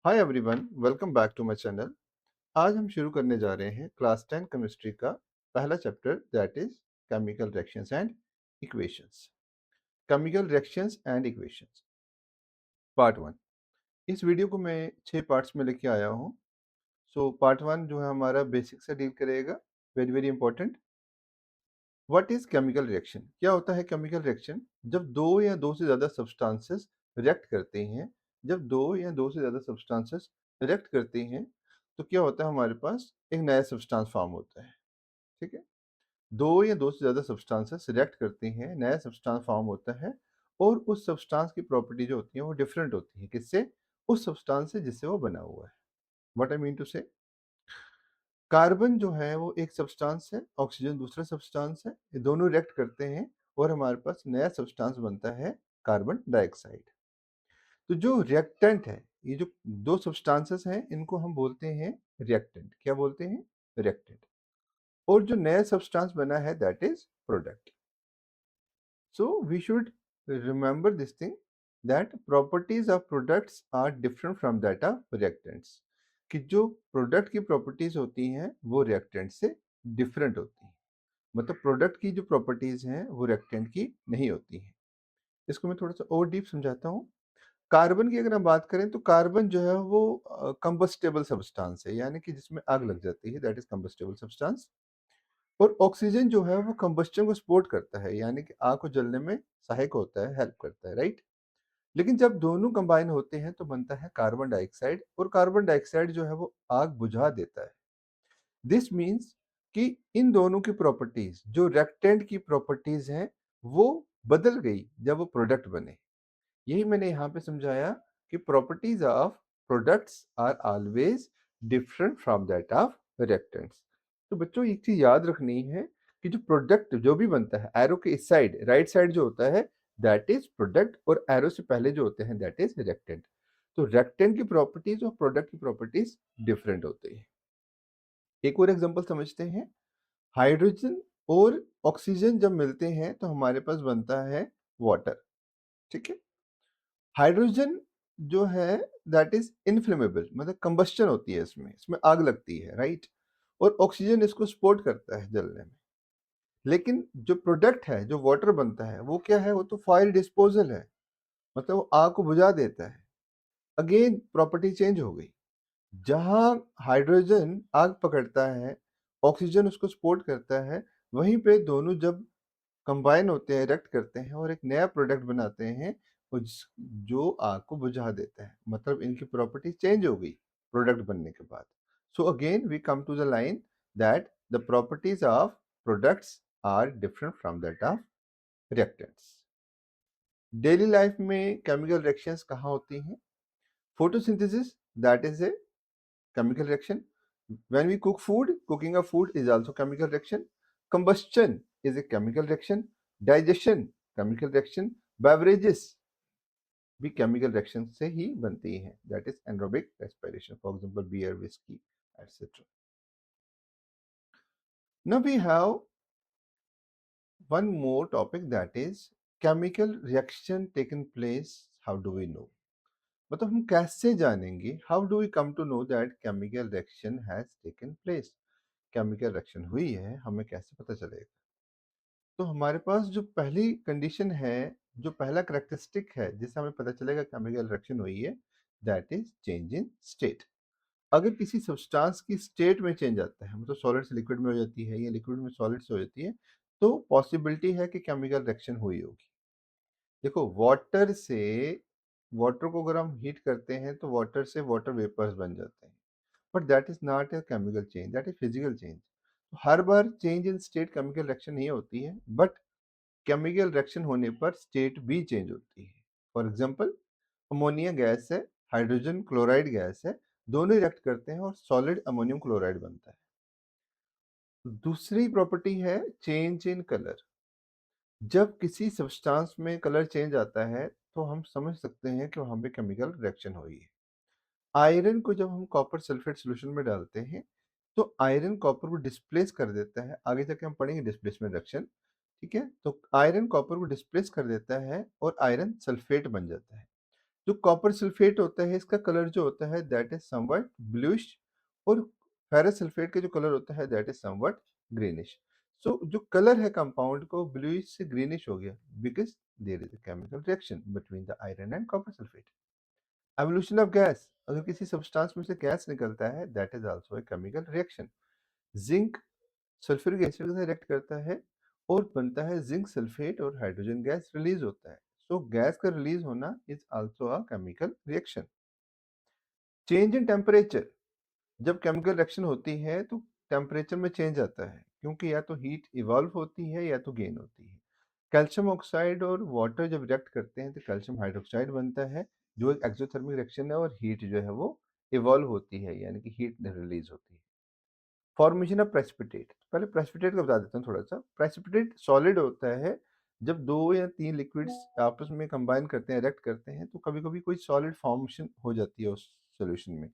Hi everyone, welcome back to my channel. आज हम शुरू करने जा रहे हैं क्लास 10 केमिस्ट्री का पहला chapter, that is chemical reactions and equations. Chemical reactions and equations part 1। इस वीडियो को मैं 6 पार्ट्स में लेके आया हूँ। सो पार्ट 1 जो है हमारा बेसिक से डील करेगा, very very important. What is chemical reaction? क्या होता है केमिकल रिएक्शन? जब दो या दो से ज़्यादा सब्सटेंसेस रिएक्ट करते हैं, जब दो या दो से ज़्यादा सब्सटेंसेस रिएक्ट करते हैं तो क्या होता है, हमारे पास एक नया सब्सटेंस फॉर्म होता है। ठीक है, दो या दो से ज़्यादा सब्सटेंसेस रिएक्ट करते हैं, नया सब्सटेंस फॉर्म होता है और उस सब्सटेंस की प्रॉपर्टी जो होती है वो डिफरेंट होती है। किससे? उस सब्सटेंस से जिससे वो बना हुआ है। व्हाट आई मीन टू से, कार्बन जो है वो एक सब्सटेंस है, ऑक्सीजन दूसरा सब्सटेंस है, ये दोनों रिएक्ट करते हैं और हमारे पास नया सब्सटेंस बनता है कार्बन डाइऑक्साइड। तो जो रिएक्टेंट है, ये जो दो सब्सटेंसेस हैं इनको हम बोलते हैं रिएक्टेंट। क्या बोलते हैं? रिएक्टेंट। और जो नया सब्सटेंस बना है that is product. So we should remember this thing, that properties of products are different from that of reactants। कि जो प्रोडक्ट की प्रॉपर्टीज होती हैं वो रिएक्टेंट से डिफरेंट होती हैं। मतलब प्रोडक्ट की जो प्रॉपर्टीज हैं वो रिएक्टेंट की नहीं होती हैं। इसको मैं थोड़ा सा और डीप समझाता हूँ। कार्बन की अगर हम बात करें तो कार्बन जो है वो कंबस्टेबल सब्सटेंस है, यानी कि जिसमें आग लग जाती है, दैट इज कंबस्टेबल सब्सटेंस। और ऑक्सीजन जो है वो कंबस्टन को सपोर्ट करता है, यानी कि आग को जलने में सहायक होता है, हेल्प करता है, राइट। लेकिन जब दोनों कंबाइन होते हैं तो बनता है कार्बन डाइऑक्साइड, और कार्बन डाइऑक्साइड जो है वो आग बुझा देता है। दिस मीन्स कि इन दोनों की प्रॉपर्टीज, जो रिएक्टेंट की प्रॉपर्टीज हैं, वो बदल गई जब वो प्रोडक्ट बने। यही मैंने यहाँ पे समझाया कि properties of products are always different from that of reactants. तो बच्चों एक चीज याद रखनी है कि जो प्रोडक्ट जो भी बनता है, एरो के इस साइड राइट साइड जो होता है दैट इज प्रोडक्ट, और एरो से पहले जो होते हैं दैट इज रिएक्टेंट। तो रिएक्टेंट की प्रॉपर्टीज और प्रोडक्ट की प्रॉपर्टीज डिफरेंट होती है। एक और एग्जांपल समझते हैं। हाइड्रोजन और ऑक्सीजन जब मिलते हैं तो हमारे पास बनता है वाटर। ठीक है, हाइड्रोजन जो है दैट इज इनफ्लेमेबल, मतलब कंबस्टन होती है, इसमें इसमें आग लगती है, राइट। और ऑक्सीजन इसको सपोर्ट करता है जलने में। लेकिन जो प्रोडक्ट है, जो वाटर बनता है, वो क्या है? वो तो फायर डिस्पोजल है, मतलब वो आग को बुझा देता है। अगेन प्रॉपर्टी चेंज हो गई। जहां हाइड्रोजन आग पकड़ता है, ऑक्सीजन उसको सपोर्ट करता है, वहीं पे दोनों जब कंबाइन होते हैं, रिएक्ट करते हैं और एक नया प्रोडक्ट बनाते हैं जो आग को बुझा देता है। मतलब इनकी प्रॉपर्टी चेंज हो गई प्रोडक्ट बनने के बाद। So again we come to the line that the properties of products are different from that of reactants. Daily life में केमिकल रिएक्शंस कहाँ होती हैं? Photosynthesis, that is a chemical reaction. When we cook food, cooking of food is also chemical reaction. Combustion is a chemical reaction. Digestion, chemical reaction. Beverages भी chemical reaction से ही बनती हैं, that is anaerobic respiration, for example beer, whiskey, etc. Now we have one more topic, that is chemical reaction taken place. How do we know? मतलब हम कैसे जानेंगे? How do we come to know that chemical reaction has taken place? Chemical reaction हुई है, हमें कैसे पता चलेगा? तो हमारे पास जो पहली कंडीशन है, जो पहला करेक्टरिस्टिक है जिससे हमें पता चलेगा केमिकल रिएक्शन हुई है, that is change in state. अगर किसी सब्सटेंस की स्टेट में चेंज आता है, मतलब सॉलिड से लिक्विड में हो जाती है या लिक्विड में सॉलिड से हो जाती है, तो पॉसिबिलिटी है कि केमिकल रिएक्शन हुई होगी। देखो, वाटर को अगर हम हीट करते हैं तो वाटर से वाटर वेपर्स बन जाते हैं, but that is not a chemical change, that is physical change. तो हर बार change in state chemical reaction नहीं होती है, बट केमिकल रिएक्शन होने पर स्टेट भी चेंज होती है। फॉर एग्जांपल, अमोनिया गैस है, हाइड्रोजन क्लोराइड गैस है, दोनों रिएक्ट करते हैं और सॉलिड अमोनियम क्लोराइड बनता है। दूसरी प्रॉपर्टी है चेंज इन कलर। जब किसी सब्सटेंस में कलर चेंज आता है तो हम समझ सकते हैं कि वहां पे केमिकल रिएक्शन हुई है। आयरन को जब हम कॉपर सल्फेट सॉल्यूशन में डालते हैं तो आयरन कॉपर को डिस्प्लेस कर देता है। आगे जाके हम पढ़ेंगे डिस्प्लेसमेंट रिएक्शन। ठीक है, तो आयरन कॉपर को डिस्प्लेस कर देता है और आयरन सल्फेट बन जाता है। जो कॉपर सल्फेट होता है इसका कलर जो होता है दैट इज समवट ब्लूइश, और फेरस सल्फेट का जो कलर होता है दैट इज समवट ग्रीनिश। सो जो कलर है कंपाउंड को ब्लूइश से ग्रीनिश हो गया because there is a chemical reaction between the iron and copper sulphate. Evolution of gas, अगर किसी सब्सटेंस में से गैस निकलता है that is also a chemical reaction. Zinc sulphuric acid के साथ रिएक्ट करता है और बनता है जिंक सल्फेट और हाइड्रोजन गैस रिलीज होता है। सो गैस का रिलीज होना is also a chemical reaction. Change in temperature, जब केमिकल रिएक्शन होती है तो टेम्परेचर में चेंज आता है क्योंकि या तो हीट इवॉल्व होती है या तो गेन होती है। कैल्शियम ऑक्साइड और वाटर जब रिएक्ट करते हैं तो कैल्शियम हाइड्रोक्साइड बनता है जो एक एक्सोथर्मिक रिएक्शन है, और हीट जो है वो इवॉल्व होती है यानी कि हीट रिलीज होती है। फॉर्मेशन ऑफ प्रेसिपिटेट, पहले प्रेसिपिटेट का बता देता हूँ थोड़ा सा। प्रेसिपिटेट सॉलिड होता है, जब दो या तीन लिक्विड्स आपस में कंबाइन करते हैं रिएक्ट करते हैं तो कभी कभी कोई सॉलिड फॉर्मेशन हो जाती है उस सॉल्यूशन में,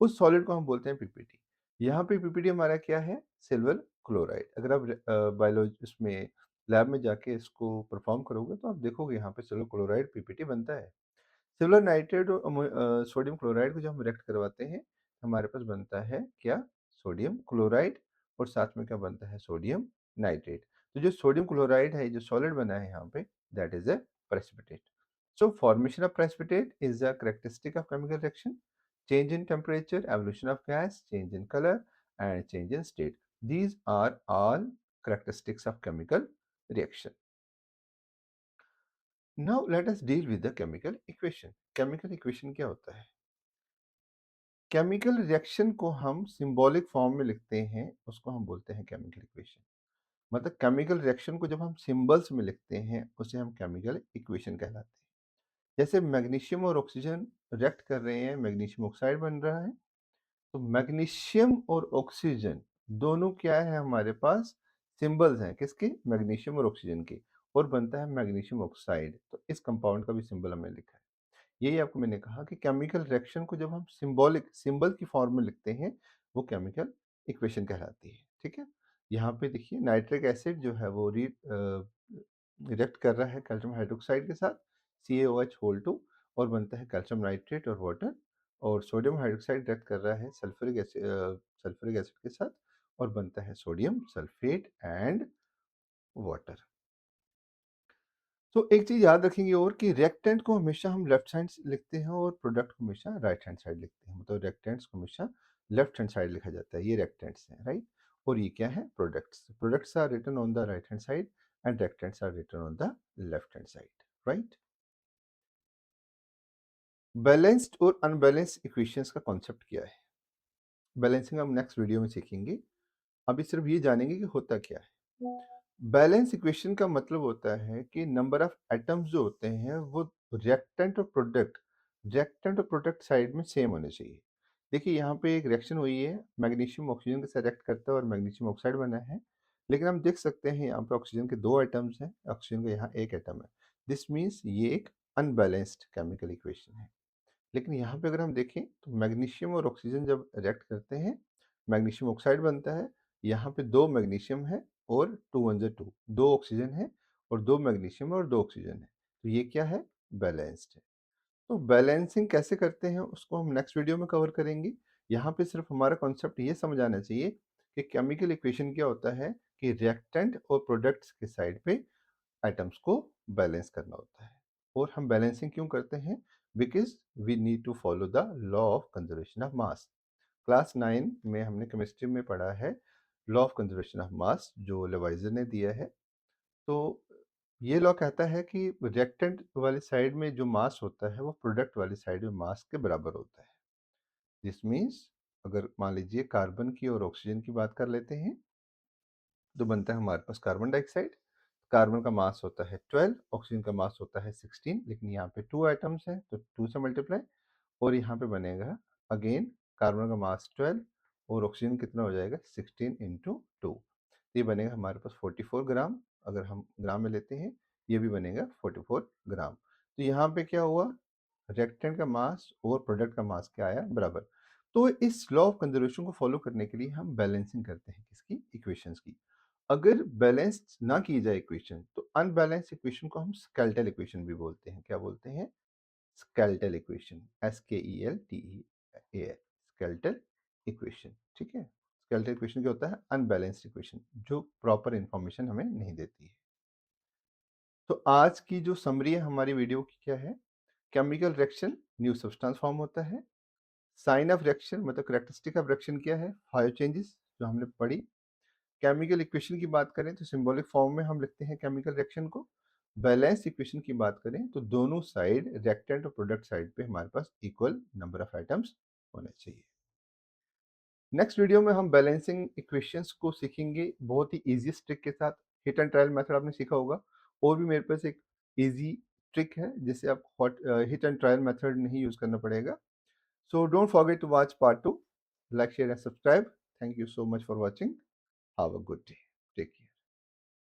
उस सॉलिड को हम बोलते हैं पीपीटी। यहाँ पे पीपीटी हमारा क्या है, सिल्वर क्लोराइड। अगर आप बायोलॉजी उसमें लैब में जाके इसको परफॉर्म करोगे तो आप देखोगे यहाँ पे सिल्वर क्लोराइड पीपीटी बनता है। सिल्वर नाइट्रेट और सोडियम क्लोराइड को जब हम रिएक्ट करवाते हैं हमारे पास बनता है क्या, सोडियम क्लोराइड, और साथ में क्या बनता है, सोडियम नाइट्रेट। तो जो सोडियम क्लोराइड है जो सॉलिड बना है यहाँ पे that is a precipitate. So formation of precipitate is a characteristic of chemical reaction. Change in temperature, evolution of gas, change in color, and change in state. These are all characteristics of chemical reaction. Now let us deal with the chemical equation. Chemical equation क्या होता है? Chemical reaction को हम symbolic form में लिखते हैं उसको हम बोलते हैं केमिकल इक्वेशन। मतलब केमिकल रिएक्शन को जब हम सिंबल्स में लिखते हैं उसे हम केमिकल इक्वेशन कहलाते हैं। जैसे मैग्नीशियम और ऑक्सीजन रिएक्ट कर रहे हैं, मैग्नीशियम ऑक्साइड बन रहा है। तो मैग्नीशियम और ऑक्सीजन दोनों क्या है हमारे पास, सिंबल्स हैं किसके, मैग्नीशियम और ऑक्सीजन के, और बनता है मैग्नीशियम ऑक्साइड। तो इस कंपाउंड का भी सिंबल हमने लिखा है। यही आपको मैंने कहा कि केमिकल रिएक्शन को जब हम सिंबॉलिक सिंबल की फॉर्म में लिखते हैं वो केमिकल इक्वेशन कहलाती है। ठीक है, यहाँ पे देखिए नाइट्रिक एसिड जो है वो रिएक्ट कर रहा है कैल्शियम हाइड्रोक्साइड के साथ CaOH होल 2, और बनता है कैल्शियम नाइट्रेट और वाटर। और सोडियम हाइड्रोक्साइड रिएक्ट कर रहा है सल्फ्यूरिक एसिड के साथ और बनता है सोडियम सल्फेट एंड वाटर। तो एक चीज़ याद रखेंगे और कि रिएक्टेंट को हमेशा हम लेफ्ट साइड लिखते हैं और प्रोडक्ट को हमेशा राइट हैंड साइड लिखते हैं। मतलब रिएक्टेंट्स को हमेशा लेफ्ट हैंड साइड लिखा जाता है, ये रिएक्टेंट्स हैं राइट। और ये क्या है, products. Products are written on the right hand side and reactants are written on the left hand side, right. Balanced और अनबैलेंस्ड इक्वेशंस का कॉन्सेप्ट क्या है, बैलेंसिंग हम नेक्स्ट वीडियो में सीखेंगे। अभी सिर्फ ये जानेंगे कि होता क्या है। बैलेंस इक्वेशन का मतलब होता है कि नंबर ऑफ एटम्स जो होते हैं वो रिएक्टेंट और प्रोडक्ट साइड में सेम होने चाहिए। देखिए यहाँ पे एक रिएक्शन हुई है, मैग्नीशियम ऑक्सीजन के साथ रिएक्ट करता है और मैग्नीशियम ऑक्साइड बना है। लेकिन हम देख सकते हैं यहाँ पे ऑक्सीजन के दो एटम्स हैं, ऑक्सीजन का यहाँ एक एटम है। दिस मीन्स ये एक अनबैलेंस्ड केमिकल इक्वेशन है। लेकिन यहाँ पे अगर हम देखें तो मैग्नीशियम और ऑक्सीजन जब रिएक्ट करते हैं मैग्नीशियम ऑक्साइड बनता है। यहाँ पे दो मैग्नीशियम है और 2 1 2 दो ऑक्सीजन है, और दो मैग्नीशियम और दो ऑक्सीजन है। तो ये क्या है, बैलेंस्ड है। तो बैलेंसिंग कैसे करते हैं उसको हम नेक्स्ट वीडियो में कवर करेंगे। यहाँ पे सिर्फ हमारा कॉन्सेप्ट ये समझ आना चाहिए कि केमिकल इक्वेशन क्या होता है कि रिएक्टेंट और प्रोडक्ट्स के साइड पे आइटम्स को बैलेंस करना होता है। और हम बैलेंसिंग क्यों करते हैं, because we need to follow the law of conservation of mass. Class 9 में हमने केमिस्ट्री में पढ़ा है law of conservation of mass जो लेवाइजर ने दिया है। तो ये लॉ कहता है कि रिएक्टेंट वाली साइड में जो मास होता है वो प्रोडक्ट वाली साइड में मास के बराबर होता है। दिस मीन्स अगर मान लीजिए कार्बन की और ऑक्सीजन की बात कर लेते हैं तो बनता है हमारे पास कार्बन डाइऑक्साइड। कार्बन का मास होता है 12, ऑक्सीजन का मास होता है 16, लेकिन यहाँ पे 2 आइटम्स हैं तो 2 से मल्टीप्लाई, और यहाँ पे बनेगा अगेन कार्बन का मास 12 और ऑक्सीजन कितना हो जाएगा 16 इंटू 2। ये बनेगा हमारे पास 44 ग्राम। अगर हम ग्राम में लेते हैं ये भी बनेगा 44 ग्राम। तो यहाँ पे क्या हुआ, रिएक्टेंट का मास और प्रोडक्ट का मास क्या आया, बराबर। तो इस लॉ ऑफ कंजर्वेशन को फॉलो करने के लिए हम बैलेंसिंग करते हैं किसकी, इक्वेशंस की। अगर बैलेंस ना की जाए इक्वेशन तो अनबैलेंस इक्वेशन को हम स्केलेटल इक्वेशन भी बोलते हैं। क्या बोलते हैं, skeletal equation, SKELTEAL, skeletal equation. ठीक है, स्केलेटल इक्वेशन क्या होता है? अनबैलेंस्ड इक्वेशन जो प्रॉपर इंफॉर्मेशन हमें नहीं देती है। तो आज की जो समरी है हमारी वीडियो की क्या है? Chemical reaction new substance form होता है। साइन ऑफ रिएक्शन मतलब कैरेक्टरिस्टिक ऑफ रिएक्शन क्या है? 5 चेंजेस जो हमने पढ़ी। केमिकल इक्वेशन की बात करें तो सिंबॉलिक फॉर्म में हम लिखते हैं केमिकल रिएक्शन को। बैलेंस इक्वेशन की बात करें तो दोनों साइड रिएक्टेंट और प्रोडक्ट साइड पे हमारे पास इक्वल नंबर ऑफ आइटम्स होने चाहिए। नेक्स्ट वीडियो में हम बैलेंसिंग इक्वेशंस को सीखेंगे बहुत ही इजीएस्ट ट्रिक के साथ। हिट एंड ट्रायल मेथड आपने सीखा होगा, और भी मेरे पास एक इजी ट्रिक है जिससे आप हिट एंड ट्रायल मेथड नहीं यूज करना पड़ेगा। So don't forget to watch part 2, like share and subscribe. Thank you so much for watching. Have a good day.